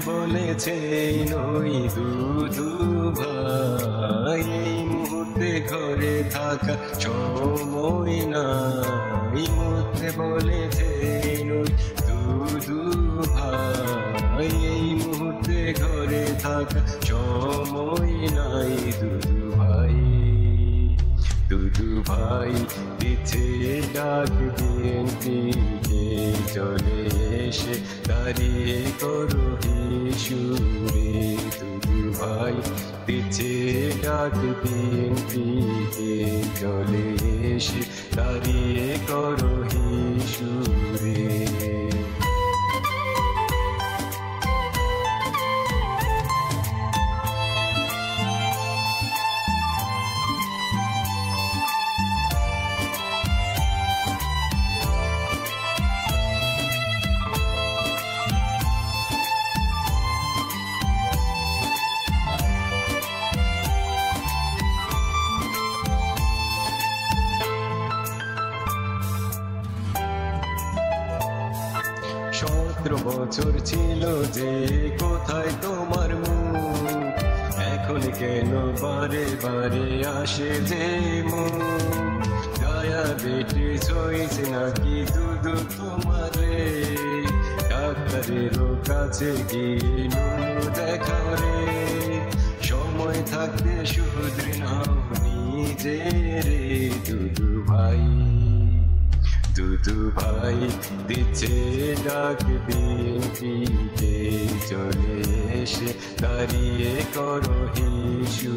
বলেছে নই দুধু ভাই, এই মুহূর্তে ঘরে থাকা সময় নাই। মুহূর্তে বলেছে নই দুধু ভাই, এই মুহূর্তে ঘরে থাকা সময় নাই। দুধু ভাই, দুধু ভাই দিচ্ছে ডাক বিএনপিকে, চলে এসে দাঁড়িয়ে করো হিসুরে। দুধু ভাই দিচ্ছে ডাক বিএনপিকে, চলে এসে দাঁড়িয়ে করো হিসুরে। বছর ছিল যে কোথায় তোমার মুখ, এখন কেন বারে বারে আসে যে মুখ? ডায়াবেটিস হয়েছে নাকি দুধু তোমারে? ডাক্তারেরও কাছে গিয়ে দেখাও রে। সময় থাকতে শুধরে নাও নিজের। দুধু ভাই, দুধু ভাই দিচ্ছে ডাক বিএনপিকে, চলে এসে দাঁড়িয়ে করো হিসু।